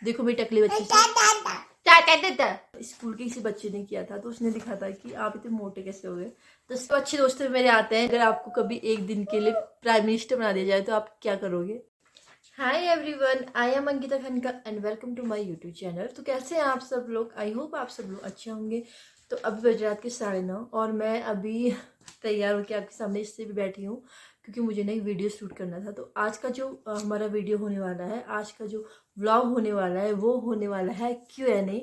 देखो मेरी टकली बच्ची स्कूल के किसी बच्चे ने किया था तो उसने लिखा था कि आप इतने मोटे कैसे हो गए। तो सब अच्छे दोस्त मेरे आते हैं, अगर आपको कभी एक दिन के लिए प्राइम मिनिस्टर बना दिया जाए तो आप क्या करोगे। Hi everyone, I am Ankita Khanka and welcome to my YouTube channel. तो कैसे हैं आप सब लोग? आई होप आप सब लोग अच्छे होंगे। तो अभी बज रात के 9:30 और मैं अभी तैयार होकर आपके सामने इससे भी बैठी हूँ क्योंकि मुझे ना एक वीडियो शूट करना था। तो आज का जो हमारा वीडियो होने वाला है, आज का जो व्लॉग होने वाला है वो होने वाला है Q&A।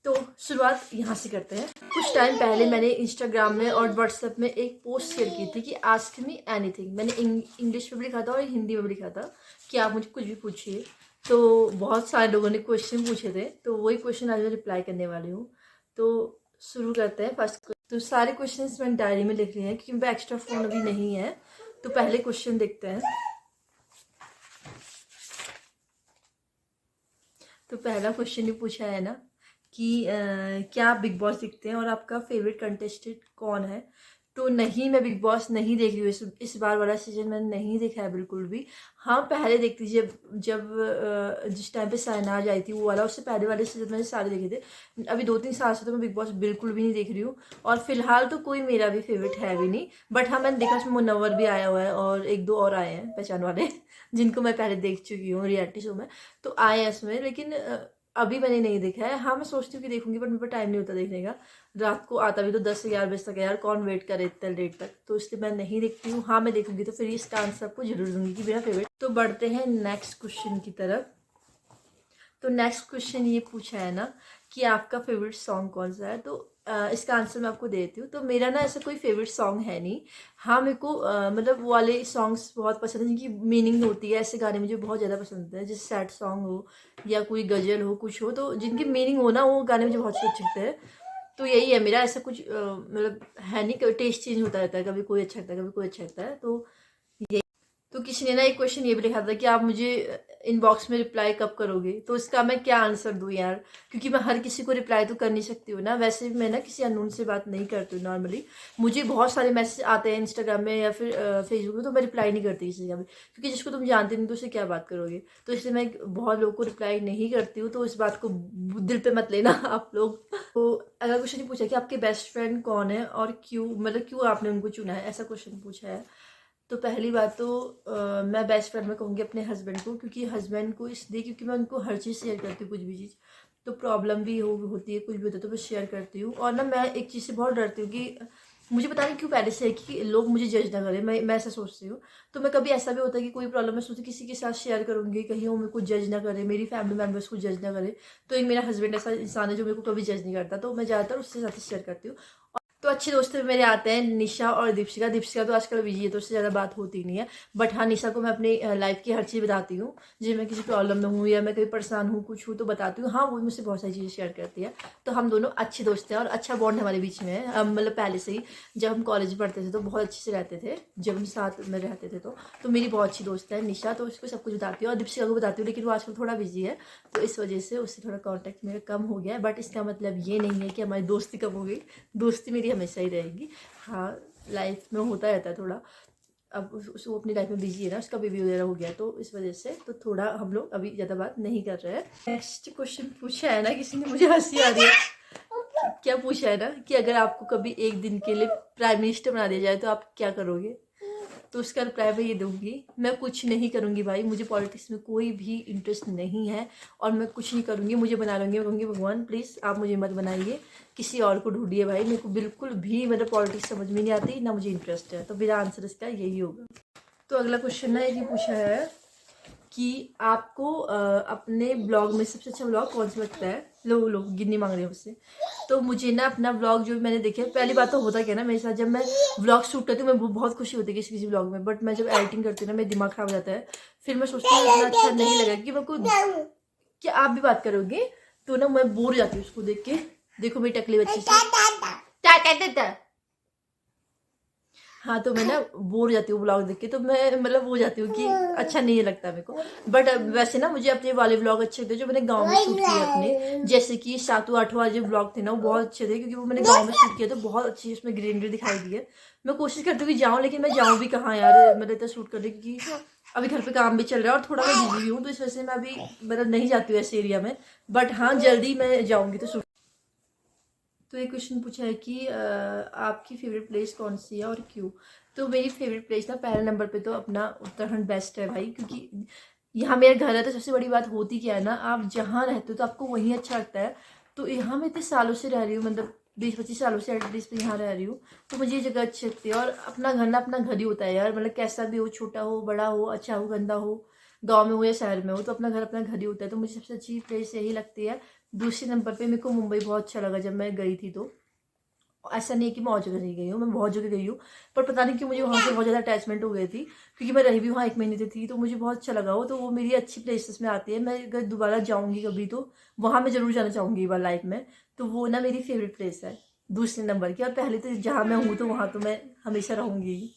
तो शुरुआत यहाँ से करते हैं। कुछ टाइम पहले मैंने इंस्टाग्राम में और व्हाट्सएप में एक पोस्ट शेयर की थी कि आस्क मी एनीथिंग। मैंने इंग्लिश में भी लिखा था और हिंदी में भी लिखा था कि आप मुझे कुछ भी पूछिए। तो बहुत सारे लोगों ने क्वेश्चन पूछे थे, तो वही क्वेश्चन आज मैं रिप्लाई करने वाली हूँ। तो शुरू करते हैं फर्स्ट। तो सारे क्वेश्चन मैंने डायरी में लिख लिए हैं क्योंकि मेरा एक्स्ट्रा फ़ोन अभी नहीं है। तो पहले क्वेश्चन देखते हैं। तो पहला क्वेश्चन ये पूछा है ना कि क्या आप बिग बॉस देखते हैं और आपका फेवरेट कंटेस्टेंट कौन है। तो नहीं, मैं बिग बॉस नहीं देख रही हूँ। इस बार वाला सीजन मैंने नहीं देखा है बिल्कुल भी। हाँ, पहले देखती थी जब जिस टाइम पे शहनाज आई थी वो वाला, उससे पहले वाले सीजन मैंने सारे देखे थे। अभी 2-3 साल से तो मैं बिग बॉस बिल्कुल भी नहीं देख रही हूँ और फिलहाल तो कोई मेरा भी फेवरेट है भी नहीं। बट हाँ, मैंने देखा उसमें मुनव्वर भी आया हुआ है और 1-2 और आए हैं पहचान वाले जिनको मैं पहले देख चुकी हूँ रियलिटी शो में। तो आए हैं इसमें, लेकिन अभी मैंने नहीं देखा है। हाँ, मैं सोचती हूँ कि देखूंगी बट मेरे पास टाइम नहीं होता देखने का। रात को आता भी तो 10 से 11 बजे तक है यार, कौन वेट करे इतने लेट तक। तो इसलिए मैं नहीं देखती हूँ। हाँ, मैं देखूंगी तो फिर इसका आंसर आपको जरूर दूंगी कि मेरा फेवरेट। तो बढ़ते हैं नेक्स्ट क्वेश्चन की तरफ। तो नेक्स्ट क्वेश्चन ये पूछा है ना कि आपका फेवरेट सॉन्ग कौन सा है। तो इसका आंसर मैं आपको देती हूँ। तो मेरा ना ऐसा कोई फेवरेट सॉन्ग है नहीं। हाँ, मेरे को मतलब वो वाले सॉन्ग्स बहुत पसंद है जिनकी मीनिंग होती है। ऐसे गाने मुझे बहुत ज़्यादा पसंद है, जैसे सैड सॉन्ग हो या कोई गज़ल हो, कुछ हो, तो जिनकी मीनिंग हो ना, वो गाने मुझे बहुत अच्छे लगते हैं। तो यही है मेरा। ऐसा कुछ मतलब है नहीं, कभी टेस्ट चेंज होता रहता है, कभी कोई अच्छा लगता है, कभी कोई अच्छा लगता है। तो तो किसी ने ना एक क्वेश्चन ये भी लिखा था कि आप मुझे इनबॉक्स में रिप्लाई कब करोगे। तो इसका मैं क्या आंसर दूं यार, क्योंकि मैं हर किसी को रिप्लाई तो कर नहीं सकती हूँ ना। वैसे भी मैं ना किसी अननोन से बात नहीं करती हूँ नॉर्मली। मुझे बहुत सारे मैसेज आते हैं इंस्टाग्राम में या फिर फेसबुक में, तो मैं रिप्लाई नहीं करती किसी का भी, क्योंकि जिसको तुम जानते नहीं तो उससे क्या बात करोगे। तो इसलिए मैं बहुत लोगों को रिप्लाई नहीं करती हूँ। तो इस बात को दिल पे मत लेना आप लोग। तो अगला क्वेश्चन ये पूछा कि आपके बेस्ट फ्रेंड कौन है और क्यों, मतलब क्यों आपने उनको चुना है, ऐसा क्वेश्चन पूछा है। तो पहली बात तो मैं बेस्ट फ्रेंड में कहूँगी अपने हस्बैंड को, क्योंकि हस्बैंड को इसलिए क्योंकि मैं उनको हर चीज़ शेयर करती हूँ, कुछ भी चीज़। तो प्रॉब्लम भी होती है, कुछ भी होता है तो मैं शेयर करती हूँ। और ना मैं एक चीज़ से बहुत डरती हूँ कि मुझे पता नहीं क्यों पहले से है कि लोग मुझे जज ना करें। मैं ऐसा सोचती हूँ। तो मैं कभी ऐसा भी होता है कि कोई प्रॉब्लम मैं सोचती किसी के साथ शेयर करूँगी, कहीं वो मेरे को जज ना करे, मेरी फैमिली मेम्बर्स को जज ना करे। तो एक मेरा हस्बैंड ऐसा इंसान है जो मेरे को कभी जज नहीं करता, तो मैं ज़्यादातर उसके साथ शेयर करती हूँ। तो अच्छे दोस्त मेरे आते हैं निशा और दीपशिका। दीपशिका तो आजकल बिजी है तो उससे ज़्यादा बात होती नहीं है। बट हाँ, निशा को मैं अपनी लाइफ की हर चीज़ बताती हूँ। जब मैं किसी प्रॉब्लम में हूँ या मैं कभी परेशान हूँ, कुछ हूँ, तो बताती हूँ। हाँ, वो मुझसे बहुत सारी चीज़ें शेयर करती है। तो हम दोनों अच्छे दोस्त हैं और अच्छा बॉन्ड हमारे बीच में है। मतलब पहले से ही जब हम कॉलेज में पढ़ते थे तो बहुत अच्छे से रहते थे, जब हम साथ में रहते थे। तो मेरी बहुत अच्छी दोस्त है निशा, तो उसको सब कुछ बताती हूँ। और दीपशिका को बताती हूँ, लेकिन वो आजकल थोड़ा बिजी है तो इस वजह से उससे थोड़ा कॉन्टैक्ट मेरा कम हो गया है। बट इसका मतलब ये नहीं है कि हमारी दोस्ती कम हो गई। दोस्ती मेरी हमेशा ही रहेगी। हाँ, लाइफ में होता रहता है थोड़ा। अब उसको अपनी लाइफ में बिजी है ना, उसका बेबी वगैरह हो गया, तो इस वजह से तो थोड़ा हम लोग अभी ज़्यादा बात नहीं कर रहे हैं। नेक्स्ट क्वेश्चन पूछा है ना किसी ने, मुझे हंसी आ रही है। क्या पूछा है ना कि अगर आपको कभी एक दिन के लिए प्राइम मिनिस्टर बना दिया जाए तो आप क्या करोगे। तो उसका रिप्लाई मैं ये दूंगी, मैं कुछ नहीं करूँगी भाई। मुझे पॉलिटिक्स में कोई भी इंटरेस्ट नहीं है और मैं कुछ नहीं करूँगी। मुझे बना लूँगी, मैं कहूँगी भगवान प्लीज़ आप मुझे मत बनाइए, किसी और को ढूंढिए भाई। मेरे को बिल्कुल भी मतलब पॉलिटिक्स समझ में नहीं आती, ना मुझे इंटरेस्ट है। तो मेरा आंसर इसका यही होगा। तो अगला क्वेश्चन ना ये पूछा है कि आपको अपने ब्लॉग में सबसे अच्छा ब्लॉग कौन सा लगता है। लोग गिन्नी मांग रहे हैं मुझसे। तो मुझे ना अपना ब्लॉग जो मैंने देखा, पहली बात तो होता क्या ना मेरे साथ, जब मैं ब्लॉग शूट करती हूँ मैं बहुत खुशी होती है किसी किसी ब्लॉग में। बट मैं जब एडिटिंग करती हूँ ना मेरा दिमाग खराब हो जाता है। फिर मैं सोचती हूँ इतना अच्छा नहीं लगा कि मैं को क्या आप भी बात करोगे। तो ना मैं बोर हो जाती हूँ उसको देख के। देखो मेरी टकली बच्ची से हाँ, तो मैं ना बोर हो जाती हूँ ब्लॉग देख के। तो मैं मतलब हो जाती हूँ कि अच्छा नहीं लगता मेरे को। बट वैसे ना मुझे अपने वाले ब्लॉग अच्छे लगते जो मैंने गांव में शूट किए अपने, जैसे कि 7-8 वाले जो ब्लॉग थे ना वो बहुत अच्छे थे, क्योंकि वो मैंने गांव में शूट किया तो बहुत अच्छी उसमें ग्रीनरी दिखाई दी है। मैं कोशिश करती हूँ कि जाऊँ, लेकिन मैं जाऊँ भी कहाँ यार, मतलब इतना शूट करने, क्योंकि अभी घर पे काम भी चल रहा है और थोड़ा मैं बिजी भी हूँ, तो इस वजह से मैं अभी मतलब नहीं जाती हूँ ऐसे एरिया में, बट हाँ जल्दी मैं जाऊँगी तो शूट। तो एक क्वेश्चन पूछा है कि आपकी फेवरेट प्लेस कौन सी है और क्यों। तो मेरी फेवरेट प्लेस ना पहले नंबर पे तो अपना उत्तराखंड बेस्ट है भाई, क्योंकि यहाँ मेरा घर है। तो सबसे बड़ी बात होती क्या है ना, आप जहाँ रहते हो तो आपको वहीं अच्छा लगता है। तो यहाँ मैं इतने सालों से रह रही हूँ, मतलब 20-25 सालों से एटलीस्ट यहाँ रह रही हूँ। तो मुझे ये जगह अच्छी लगती है, और अपना घर ना अपना घर ही होता है यार, मतलब कैसा भी हो, छोटा हो बड़ा हो, अच्छा हो गंदा हो, गाँव में हो या शहर में हो, तो अपना घर ही होता है। तो मुझे सबसे अच्छी प्लेस यही लगती है। दूसरे नंबर पे मेरे को मुंबई बहुत अच्छा लगा जब मैं गई थी। तो ऐसा नहीं है कि मैं और जगह नहीं गई हूँ, मैं बहुत जगह गई हूँ, पर पता नहीं क्यों मुझे वहाँ से बहुत ज़्यादा अटैचमेंट हो गई थी, क्योंकि मैं रही भी वहाँ 1 महीने से थी। तो मुझे बहुत अच्छा लगा वो, तो वो मेरी अच्छी प्लेसेस में आती है। मैं अगर दोबारा जाऊँगी कभी तो वहाँ मैं ज़रूर जाना चाहूँगी एक बार लाइफ में। तो वो ना मेरी फेवरेट प्लेस है दूसरे नंबर की। और पहले तो जहाँ मैं हूँ तो वहाँ तो मैं हमेशा रहूँगी।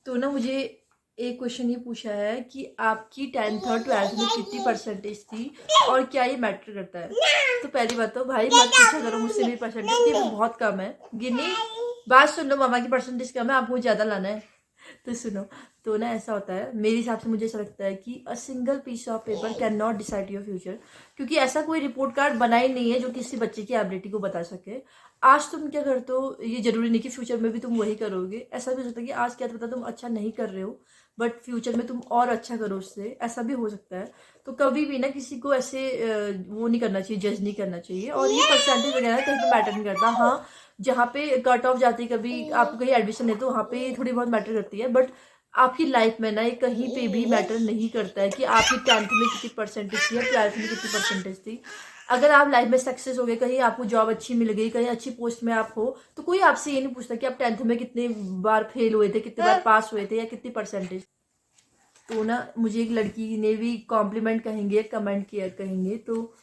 तो ना मुझे एक क्वेश्चन ये पूछा है कि आपकी 10th और 12th में कितनी परसेंटेज थी और क्या ये मैटर करता है। तो पहली बात तो भाई मत पूछा करो मुझसे मेरी परसेंटेज, ये बहुत कम है। गिनी बात सुन लो, मामा की परसेंटेज कम है, आपको ज़्यादा लाना है। तो सुनो, तो ना ऐसा होता है मेरे हिसाब से, मुझे ऐसा लगता है कि a single piece of paper cannot decide your future. क्योंकि ऐसा कोई रिपोर्ट कार्ड बना ही नहीं है जो किसी बच्चे की एबिलिटी को बता सके। आज तुम क्या करते हो ये जरूरी नहीं कि फ्यूचर में भी तुम वही करोगे। ऐसा भी हो सकता है कि आज क्या पता तुम अच्छा नहीं कर रहे हो, बट फ्यूचर में तुम और अच्छा करो उससे, ऐसा भी हो सकता है। तो कभी भी ना किसी को ऐसे वो नहीं करना चाहिए, जज नहीं करना चाहिए। और ये परसेंटेज वगैरह कहीं पर मैटर नहीं करता। हाँ, जहाँ पे कट ऑफ जाती है, कभी आपको कहीं एडमिशन है तो वहाँ पे थोड़ी बहुत मैटर करती है, बट आपकी लाइफ में ना ये कहीं पे भी मैटर नहीं करता है कि आपकी 10th में कितनी परसेंटेज थी या 12th में कितनी परसेंटेज थी। अगर आप लाइफ में सक्सेस हो गए, कहीं आपको जॉब अच्छी मिल गई, कहीं अच्छी पोस्ट में आप हो, तो कोई आपसे ये नहीं पूछता कि आप 10th में कितने बार फेल हुए थे, कितने बार पास हुए थे, या कितनी परसेंटेज। तो ना मुझे एक लड़की ने भी कॉम्प्लीमेंट कहेंगे, कमेंट किया कहेंगे, तो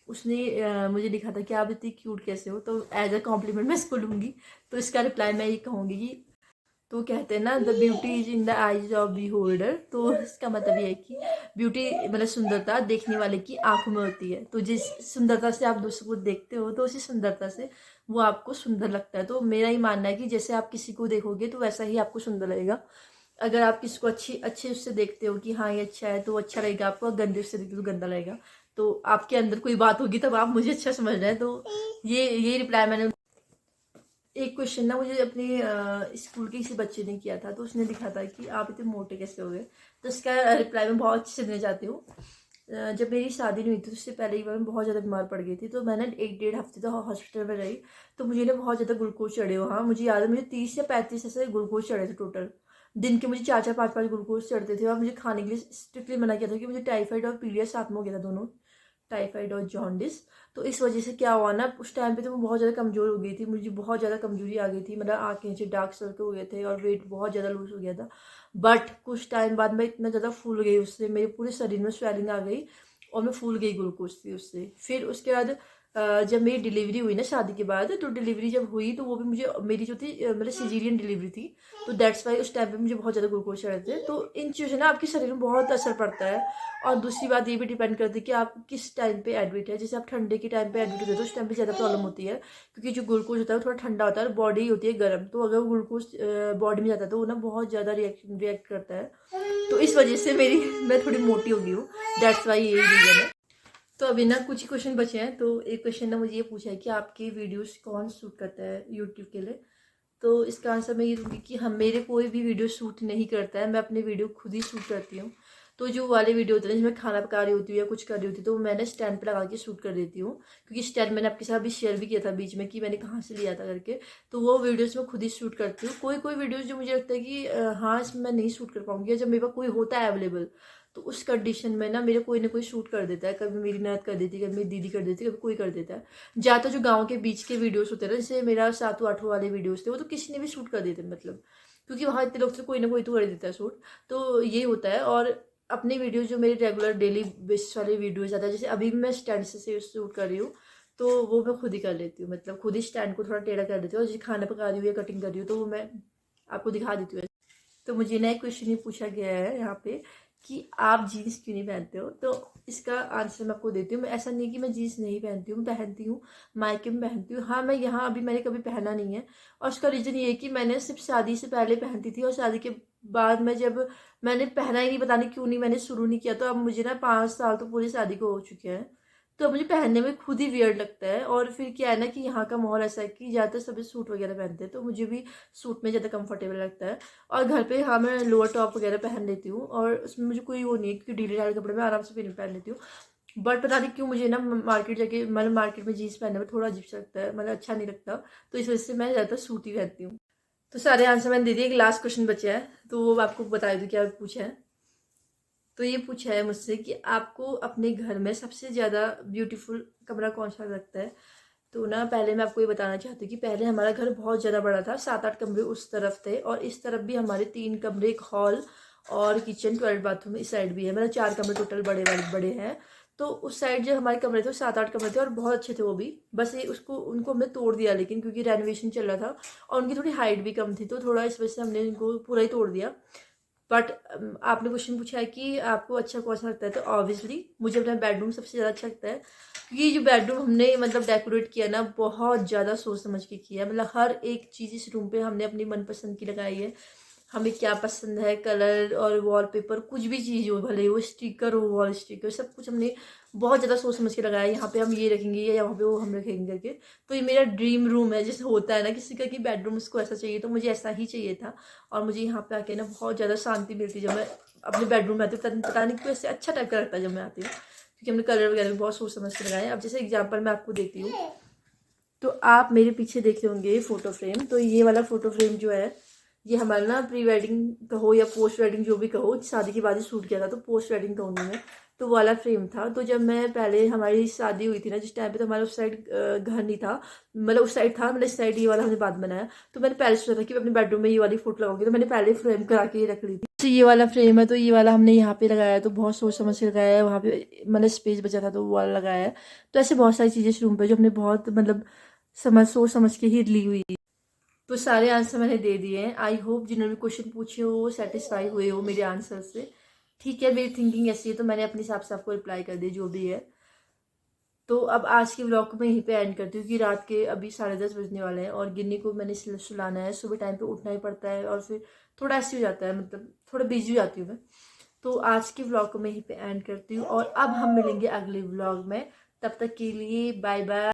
उसने मुझे लिखा था कि आप इतनी क्यूट कैसे हो। तो एज अ कॉम्प्लीमेंट मैं इसको लूँगी। तो इसका रिप्लाई मैं ये कहूँगी कि, तो कहते हैं ना the beauty is in the eyes of beholder. तो इसका मतलब ये है कि ब्यूटी मतलब सुंदरता देखने वाले की आंखों में होती है। तो जिस सुंदरता से आप दूसरों को देखते हो, तो उसी सुंदरता से वो आपको सुंदर लगता है। तो मेरा ही मानना है कि जैसे आप किसी को देखोगे तो वैसा ही आपको सुंदर लगेगा। अगर आप किसी को अच्छे उससे देखते हो कि हाँ ये अच्छा है, तो अच्छा लगेगा आपको। गंदे उससे देखते हो तो गंदा लगेगा। तो आपके अंदर कोई बात होगी तब आप मुझे अच्छा समझ रहे हैं। तो ये रिप्लाई मैंने। एक क्वेश्चन ना मुझे अपने स्कूल के किसी बच्चे ने किया था, तो उसने लिखा था कि आप इतने मोटे कैसे हो गए। तो इसका रिप्लाई मैं बहुत अच्छे से देना चाहती हूँ। जब मेरी शादी नहीं हुई थी उससे पहले एक बार मैं बहुत ज़्यादा बीमार पड़ गई थी। तो मैंने 1-1.5 हफ्ते तो हॉस्पिटल में रही। तो मुझे ना बहुत ज़्यादा ग्लूकोज चढ़े वहाँ, मुझे याद है मुझे 30 या 35 ऐसे ग्लूकोज चढ़े थे टोटल। दिन के मुझे 4-4 5-5 ग्लूकोज चढ़ते थे। और मुझे खाने के लिए स्ट्रिक्टली मना किया था कि मुझे टाइफाइड और पीलिया साथ में हो गया था, दोनों, टाइफाइड और जॉन्डिस। तो इस वजह से क्या हुआ ना, उस टाइम पे तो मैं बहुत ज़्यादा कमज़ोर हो गई थी, मुझे बहुत ज़्यादा कमजोरी आ गई थी, मतलब आँखें नीचे डार्क सर्कल हो गए थे और वेट बहुत ज़्यादा लूज हो गया था। बट कुछ टाइम बाद मैं इतना ज़्यादा फूल गई उससे, मेरे पूरे शरीर में स्वेलिंग आ गई और मैं फूल गई ग्लूकोज से उससे। फिर उसके बाद जब मेरी डिलीवरी हुई ना शादी के बाद, तो डिलीवरी जब हुई तो वो भी मुझे, मेरी जो थी मतलब सिजेरियन डिलीवरी थी, तो दैट्स वाई उस टाइम पे मुझे बहुत ज़्यादा ग्लूकोज चढ़े थे। तो इन चीज़ों से ना आपके शरीर में बहुत असर पड़ता है। और दूसरी बात ये भी डिपेंड करती है कि आप किस टाइम पे एडमिट है। जैसे आप ठंडे के टाइम पे एडमिट होते हो तो उस टाइम पे ज़्यादा प्रॉब्लम होती है, क्योंकि जो ग्लूकोज होता है वो थोड़ा ठंडा होता है और बॉडी होती है गर्म। तो अगर ग्लूकोज बॉडी में जाता है तो वो ना बहुत ज़्यादा रिएक्ट करता है। तो इस वजह से मैं थोड़ी मोटी हो गई हूँ, दैट्स वाई यही रीज़न है। तो अभी ना कुछ ही क्वेश्चन बचे हैं। तो एक क्वेश्चन ना मुझे ये पूछा है कि आपके वीडियोस कौन शूट करता है यूट्यूब के लिए। तो इसका आंसर मैं ये दूंगी कि हम, मेरे कोई भी वीडियो शूट नहीं करता है, मैं अपने वीडियो खुद ही शूट करती हूँ। तो जो वाले वीडियो होते हैं जिसमें खाना पका रही होती हूँ या कुछ कर रही होती हूँ, तो मैंने स्टैंड पे लगा के शूट कर देती हूँ। क्योंकि स्टैंड मैंने आपके साथ भी शेयर भी किया था बीच में कि मैंने कहाँ से लिया था करके। तो वो वीडियोस मैं खुद ही शूट करती हूँ। कोई कोई वीडियोस जो मुझे लगता है कि हाँ इसमें मैं नहीं शूट कर पाऊंगी, या जब मेरे पास कोई होता है अवेलेबल, तो उस कंडीशन में ना मेरे कोई ना कोई शूट कर देता है। कभी मेरी ननद कर देती है, कभी मेरी दीदी कर देती है, कभी कोई कर देता है। ज़्यादातर जो गाँव के बीच के वीडियोस होते हैं ना, जैसे मेरा 7-8 वाले वीडियोस थे, वो तो किसी ने भी शूट कर देते, मतलब क्योंकि वहाँ इतने लोग से कोई ना कोई तो कर देता है शूट। तो ये होता है। और अपने वीडियो जो मेरे रेगुलर डेली बेसिस वाले वीडियोज आते हैं, जैसे अभी भी मैं स्टैंड से शूट कर रही हूँ, तो वो मैं खुद ही कर लेती हूँ, मतलब खुद ही स्टैंड को थोड़ा टेढ़ा कर देती हूँ। और जैसे खाना पका रही हूँ या कटिंग कर रही हूँ तो वो मैं आपको दिखा देती हूँ। तो मुझे ना एक क्वेश्चन ये पूछा गया है यहाँ पे कि आप जीन्स क्यों नहीं पहनते हो। तो इसका आंसर मैं आपको देती हूँ। मैं, ऐसा नहीं कि मैं जीन्स नहीं पहनती हूँ, मैं पहनती हूँ, मायके में पहनती हूँ। हाँ, मैं यहाँ अभी मैंने कभी पहना नहीं है। और उसका रीज़न ये है कि मैंने सिर्फ शादी से पहले पहनती थी और शादी के बाद में जब मैंने पहना ही नहीं, पता नहीं क्यों नहीं मैंने शुरू नहीं किया, तो अब मुझे ना 5 साल तो पूरी शादी को हो चुके हैं, तो अब मुझे पहनने में खुद ही वियर्ड लगता है। और फिर क्या है ना कि यहाँ का माहौल ऐसा है कि ज़्यादातर सभी सूट वगैरह पहनते हैं, तो मुझे भी सूट में ज़्यादा कंफर्टेबल लगता है। और घर पे हाँ मैं लोअर टॉप वगैरह पहन लेती हूँ, और उसमें मुझे कोई वो नहीं है, क्योंकि ढीले ढाले कपड़े में आराम से पहन लेती हूँ। बट पता नहीं क्यों मुझे ना मार्केट जाके, मतलब मार्केट में जीन्स पहनने में थोड़ा अजीब सा लगता है, मतलब अच्छा नहीं लगता। तो इस वजह से मैं ज़्यादातर सूट ही पहनती हूँ। तो सारे आंसर मैंने दे दिए, एक लास्ट क्वेश्चन बचा है, तो वो आपको बता दूँ क्या पूछा है। तो ये पूछा है मुझसे कि आपको अपने घर में सबसे ज़्यादा ब्यूटीफुल कमरा कौन सा लगता है। तो ना पहले मैं आपको ये बताना चाहती हूँ कि पहले हमारा घर बहुत ज़्यादा बड़ा था, 7-8 कमरे उस तरफ थे, और इस तरफ भी हमारे 3 कमरे, एक हॉल और किचन, टॉयलेट, बाथरूम इस साइड भी है, मतलब 4 कमरे टोटल बड़े बड़े बड़े हैं। तो उस साइड जो हमारे कमरे थे वो 7-8 कमरे थे, और बहुत अच्छे थे वो भी। बस ये उसको उनको हमने तोड़ दिया, लेकिन क्योंकि रेनोवेशन चल रहा था और उनकी थोड़ी हाइट भी कम थी, तो थोड़ा इस वजह से हमने इनको पूरा ही तोड़ दिया। बट आपने क्वेश्चन पूछा है कि आपको अच्छा कौन सा लगता है, तो ऑब्वियसली मुझे अपना बेडरूम सबसे ज़्यादा अच्छा लगता है, क्योंकि जो बेडरूम हमने मतलब डेकोरेट किया ना, बहुत ज़्यादा सोच समझ के किया है। मतलब हर एक चीज़ इस रूम पे हमने अपनी मनपसंद की लगाई है। हमें क्या पसंद है, कलर और वॉलपेपर, कुछ भी चीज़ हो, भले वो स्टिकर हो, वॉल स्टिकर, सब कुछ हमने बहुत ज़्यादा सोच समझ के लगाया है। यहाँ पे हम ये रखेंगे या यहाँ पे वो हम रखेंगे करके। तो ये मेरा ड्रीम रूम है। जैसे होता है ना किसी का कि बेडरूम उसको ऐसा चाहिए, तो मुझे ऐसा ही चाहिए था। और मुझे यहाँ पे आके ना बहुत ज़्यादा शांति मिलती है जब मैं अपने बेडरूम में आती हूँ। पता नहीं क्यों ऐसे अच्छा टाइप का लगता है जब मैं आती हूँ, क्योंकि हमने कलर वगैरह भी बहुत सोच समझ के लगाए हैं। अब जैसे एग्जाम्पल मैं आपको देती हूँ, तो आप मेरे पीछे देख रहे होंगे फोटो फ्रेम। तो ये वाला फोटो फ्रेम जो है, ये हमारा ना प्री वेडिंग कहो या पोस्ट वेडिंग, जो भी कहो, शादी के बाद ही शूट किया था, तो पोस्ट वेडिंग कहूँगी मैं। तो वाला फ्रेम था। तो जब मैं पहले हमारी शादी हुई थी ना, जिस टाइम पे, तो हमारा उस साइड घर नहीं था, मतलब उस साइड था, मतलब इस साइड ये वाला हमने बाद बनाया। तो मैंने पहले सोचा था कि मैं अपने बेडरूम में ये वाली फोटो लगाऊंगी, तो मैंने पहले फ्रेम करा के ये रख ली थी। तो ये वाला फ्रेम है, तो ये वाला हमने यहाँ पे लगाया है, तो बहुत सोच समझ के लगाया है। वहाँ पे मतलब स्पेस बचा था, तो वो वाला लगाया है। तो ऐसे बहुत सारी चीज़ें इस रूम पे जो हमने बहुत मतलब सोच समझ के ही ली हुई है। तो सारे आंसर मैंने दे दिए हैं। आई होप जिन्होंने भी क्वेश्चन पूछे हो वो सेटिस्फाई हुए हो मेरे आंसर से। ठीक है, मेरी थिंकिंग ऐसी है, तो मैंने अपने हिसाब से आपको रिप्लाई कर दिया जो भी है। तो अब आज के व्लॉग को मैं यहीं पे एंड करती हूँ कि रात के अभी 10:30 बजने वाले हैं, और गिन्नी को मैंने सुलाना है। सुबह टाइम पे उठना ही पड़ता है, और फिर थोड़ा ऐसे हो जाता है, मतलब थोड़ा बिजी हो जाती हूँ मैं। तो आज के व्लॉग को मैं यहीं पे एंड करती हूँ, और अब हम मिलेंगे अगले व्लॉग में। तब तक के लिए बाय बाय।